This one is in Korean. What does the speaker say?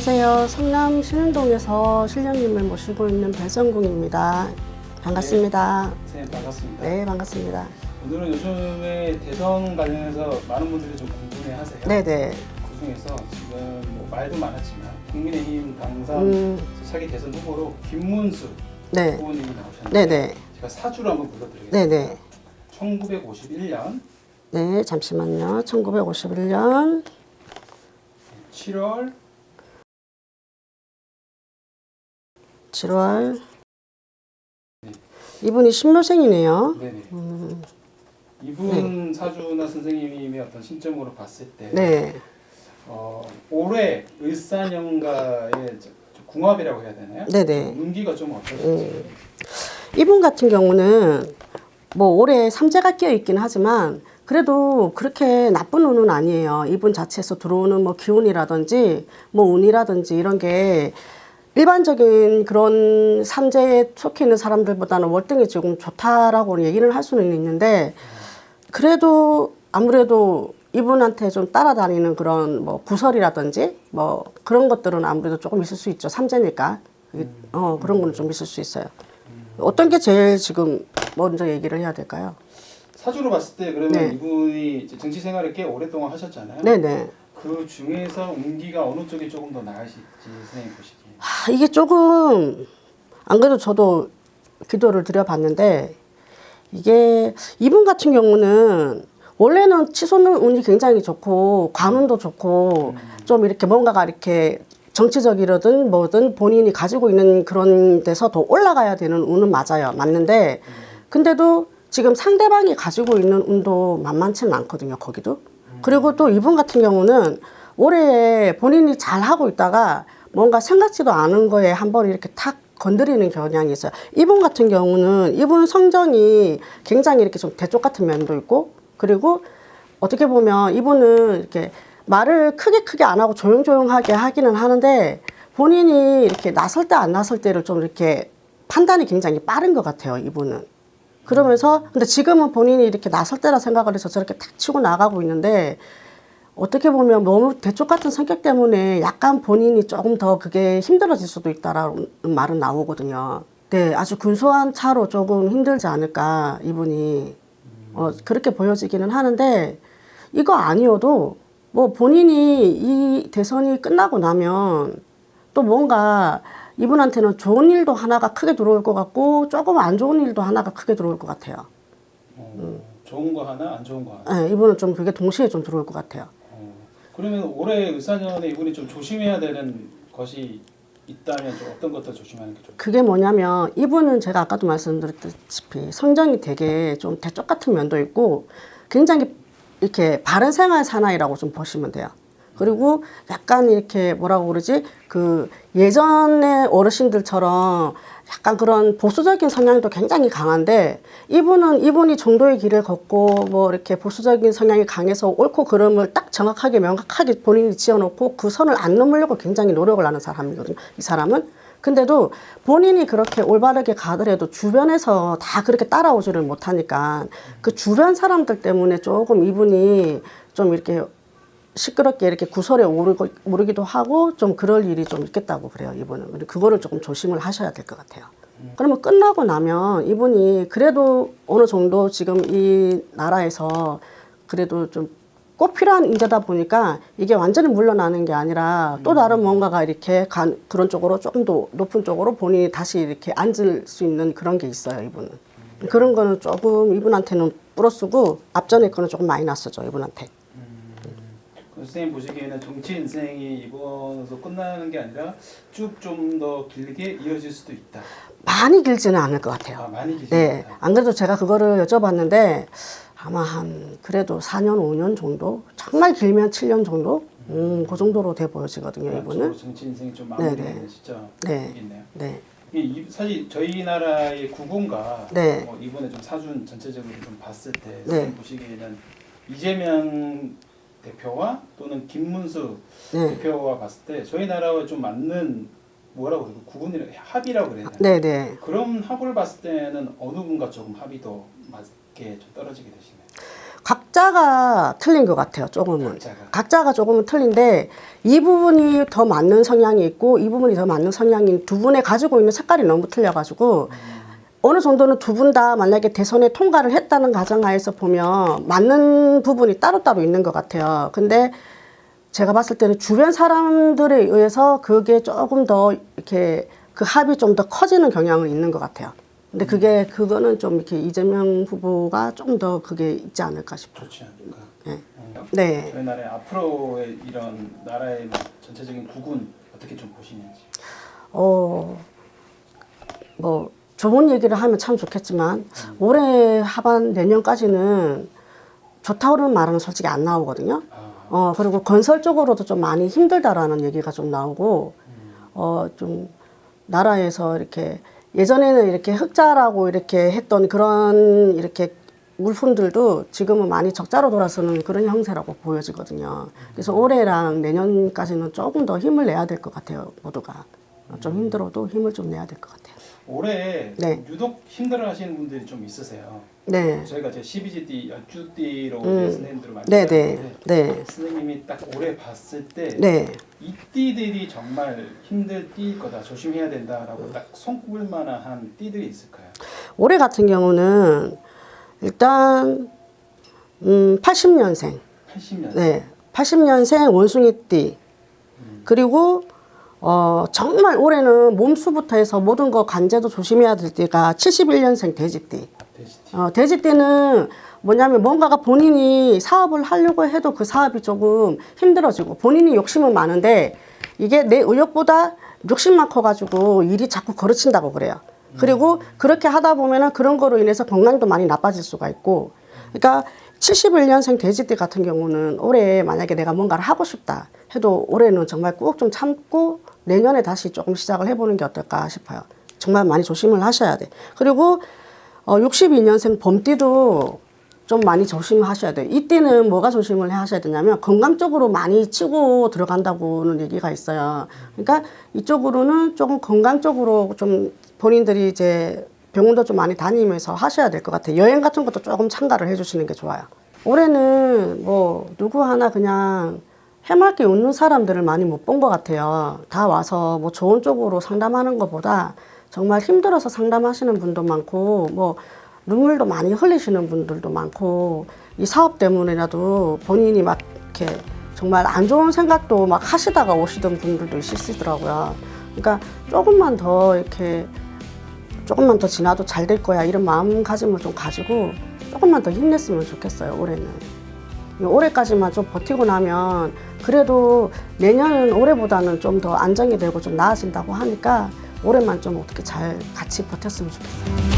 안녕하세요. 성남 신흥동에서 신령님을 모시고 있는 배성궁입니다. 반갑습니다. 네, 선생님 반갑습니다. 네, 반갑습니다. 오늘은 요즘에 대선 관련해서 많은 분들이 좀 궁금해하세요. 네네. 그 중에서 지금 뭐 말도 많았지만 국민의힘 당선 차기 대선 후보로 김문수 네. 후보님이 나오셨는데 네네. 제가 사주를 한번 불러드리겠습니다. 네네. 1951년 네, 잠시만요. 1951년 7월 7월 이분이 신묘생이네요. 네네. 이분 사주나 선생님의 어떤 신점으로 봤을 때 네. 올해 을사년가의 궁합이라고 해야 되나요? 네네. 운기가 좀 어떠신지. 이분 같은 경우는 뭐 올해 삼재가 끼어 있긴 하지만 그래도 그렇게 나쁜 운은 아니에요. 이분 자체에서 들어오는 뭐 기운이라든지 뭐 운이라든지 이런 게 일반적인 그런 삼재에 속해 있는 사람들보다는 월등히 조금 좋다라고 얘기를 할 수는 있는데 그래도 아무래도 이분한테 좀 따라다니는 그런 뭐 구설이라든지 뭐 그런 것들은 아무래도 조금 있을 수 있죠. 삼재니까. 그런 거는 좀 있을 수 있어요. 어떤 게 제일 지금 먼저 얘기를 해야 될까요? 사주로 봤을 때 그러면 네. 이분이 이제 정치 생활을 꽤 오랫동안 하셨잖아요. 네네. 그 중에서 운기가 어느 쪽이 조금 더 나으실지 선생님 보시기에. 이게 조금 안 그래도 저도 기도를 드려봤는데 이게 이분 같은 경우는 원래는 치솟는 운이 굉장히 좋고 관운도 좋고 좀 이렇게 뭔가가 이렇게 정치적이든 뭐든 본인이 가지고 있는 그런 데서 더 올라가야 되는 운은 맞아요. 맞는데 근데도 지금 상대방이 가지고 있는 운도 만만치는 않거든요. 거기도. 그리고 또 이분 같은 경우는 올해 본인이 잘 하고 있다가 뭔가 생각지도 않은 거에 한번 이렇게 탁 건드리는 경향이 있어요. 이분 같은 경우는 이분 성정이 굉장히 이렇게 좀 대쪽 같은 면도 있고 그리고 어떻게 보면 이분은 이렇게 말을 크게 안 하고 조용조용하게 하기는 하는데 본인이 이렇게 나설 때 안 나설 때를 좀 이렇게 판단이 굉장히 빠른 것 같아요. 이분은. 그러면서 근데 지금은 본인이 이렇게 나설 때라 생각을 해서 저렇게 탁 치고 나가고 있는데 어떻게 보면 너무 대쪽 같은 성격 때문에 약간 본인이 조금 더 그게 힘들어질 수도 있다라는 말은 나오거든요. 네, 아주 근소한 차로 조금 힘들지 않을까 이분이 그렇게 보여지기는 하는데 이거 아니어도 뭐 본인이 이 대선이 끝나고 나면 또 뭔가 이분한테는 좋은 일도 하나가 크게 들어올 것 같고 조금 안 좋은 일도 하나가 크게 들어올 것 같아요. 좋은 거 하나, 안 좋은 거 하나. 네, 이분은 좀 그게 동시에 좀 들어올 것 같아요. 그러면 올해 을사년에 이분이 좀 조심해야 되는 것이 있다면 좀 어떤 것도 조심하는 게 좋을까요? 그게 뭐냐면 이분은 제가 아까도 말씀드렸다시피 성정이 되게 좀 대쪽 같은 면도 있고 굉장히 이렇게 바른 생활 사나이라고 좀 보시면 돼요. 그리고 약간 이렇게 뭐라고 그러지? 그 예전의 어르신들처럼 약간 그런 보수적인 성향도 굉장히 강한데 이분이 정도의 길을 걷고 뭐 이렇게 보수적인 성향이 강해서 옳고 그름을 딱 정확하게 명확하게 본인이 지어놓고 그 선을 안 넘으려고 굉장히 노력을 하는 사람이거든요. 이 사람은. 근데도 본인이 그렇게 올바르게 가더라도 주변에서 다 그렇게 따라오지를 못하니까 그 주변 사람들 때문에 조금 이분이 좀 이렇게 시끄럽게 이렇게 구설에 오르기도 하고 좀 그럴 일이 좀 있겠다고 그래요. 이분은. 그리고 그거를 조금 조심을 하셔야 될 것 같아요. 그러면 끝나고 나면 이분이 그래도 어느 정도 지금 이 나라에서 그래도 좀 꼭 필요한 인재다 보니까 이게 완전히 물러나는 게 아니라 또 다른 뭔가가 이렇게 그런 쪽으로 조금 더 높은 쪽으로 본인이 다시 이렇게 앉을 수 있는 그런 게 있어요. 이분은. 그런 거는 조금 이분한테는 플러스고 앞전에 거는 조금 마이너스죠. 이분한테. 선생님 보시기에는 정치 인생이 이번에서 끝나는 게 아니라 쭉 좀 더 길게 이어질 수도 있다. 많이 길지는 않을 것 같아요. 많이 길지 네. 않다. 안 그래도 제가 그거를 여쭤봤는데 아마 한 그래도 4년, 5년 정도? 정말 길면 7년 정도? 그 정도로 돼 보여지거든요, 이분은. 정치 인생이 좀 마무리되는 시점이겠네요. 네. 사실 저희 나라의 국운과 네. 이번에 좀 사준 전체적으로 좀 봤을 때 네. 선생님 보시기에는 이재명 대표와 또는 김문수 대표와 봤을 때 저희 나라와 좀 맞는 뭐라고 그러고 국운이라 합이라고 그래야 되나? 네네. 그런 합을 봤을 때는 어느 분과 조금 합이 더 맞게 좀 떨어지게 되시나요? 각자가 틀린 것 같아요. 조금은. 각자가. 각자가 조금은 틀린데 이 부분이 더 맞는 성향이 있고 이 부분이 더 맞는 성향인 두 분의 가지고 있는 색깔이 너무 틀려가지고 어느 정도는 두 분 다 만약에 대선에 통과를 했다는 가정하에서 보면 맞는 부분이 따로따로 있는 것 같아요. 근데 제가 봤을 때는 주변 사람들에 의해서 그게 조금 더 이렇게 그 합이 좀 더 커지는 경향은 있는 것 같아요. 근데 그거는 좀 이렇게 이재명 후보가 좀 더 그게 있지 않을까 싶어요. 좋지 않을까. 네. 네. 저희 나라의 앞으로의 이런 나라의 전체적인 국운 어떻게 좀 보시는지. 뭐 좋은 얘기를 하면 참 좋겠지만 올해 하반 내년까지는 좋다고는 말은 솔직히 안 나오거든요. 그리고 건설 쪽으로도 좀 많이 힘들다라는 얘기가 좀 나오고 좀 나라에서 이렇게 예전에는 이렇게 흑자라고 이렇게 했던 그런 이렇게 물품들도 지금은 많이 적자로 돌아서는 그런 형세라고 보여지거든요. 그래서 올해랑 내년까지는 조금 더 힘을 내야 될 것 같아요, 모두가. 좀 힘들어도 힘을 좀 내야 될 것 같아요. 올해 네. 유독 힘들어하시는 분들이 좀 있으세요. 네. 저희가 이제 12GD 연주띠로 선생님들을 많이 네네. 봤는데 네. 선생님이 딱 올해 봤을 때 네. 이 띠들이 정말 힘들 띠일 거다, 조심해야 된다라고 딱 손꼽을 만한 띠들이 있을까요? 올해 같은 경우는 일단 80년생. 80년. 네. 80년생 원숭이띠. 그리고 정말 올해는 몸수부터 해서 모든 거 관제도 조심해야 될 띠가 71년생 돼지띠. 돼지띠. 돼지띠는 뭐냐면 뭔가가 본인이 사업을 하려고 해도 그 사업이 조금 힘들어지고 본인이 욕심은 많은데 이게 내 의욕보다 욕심만 커가지고 일이 자꾸 거르친다고 그래요. 그리고 그렇게 하다 보면은 그런 거로 인해서 건강도 많이 나빠질 수가 있고 그러니까 71년생 돼지띠 같은 경우는 올해 만약에 내가 뭔가를 하고 싶다 해도 올해는 정말 꾹 좀 참고 내년에 다시 조금 시작을 해보는 게 어떨까 싶어요. 정말 많이 조심을 하셔야 돼. 그리고 62년생 범띠도 좀 많이 조심하셔야 돼요. 이 띠는 뭐가 조심을 하셔야 되냐면 건강 쪽으로 많이 치고 들어간다고는 얘기가 있어요. 그러니까 이쪽으로는 조금 건강 쪽으로 좀 본인들이 이제 병원도 좀 많이 다니면서 하셔야 될 것 같아요. 여행 같은 것도 조금 참가를 해주시는 게 좋아요. 올해는 뭐 누구 하나 그냥 해맑게 웃는 사람들을 많이 못 본 것 같아요. 다 와서 뭐 좋은 쪽으로 상담하는 것보다 정말 힘들어서 상담하시는 분도 많고 뭐 눈물도 많이 흘리시는 분들도 많고 이 사업 때문에라도 본인이 막 이렇게 정말 안 좋은 생각도 막 하시다가 오시던 분들도 있으시더라고요. 그러니까 조금만 더 이렇게 조금만 더 지나도 잘 될 거야 이런 마음가짐을 좀 가지고 조금만 더 힘냈으면 좋겠어요. 올해는. 올해까지만 좀 버티고 나면 그래도 내년은 올해보다는 좀 더 안정이 되고 좀 나아진다고 하니까 올해만 좀 어떻게 잘 같이 버텼으면 좋겠어요.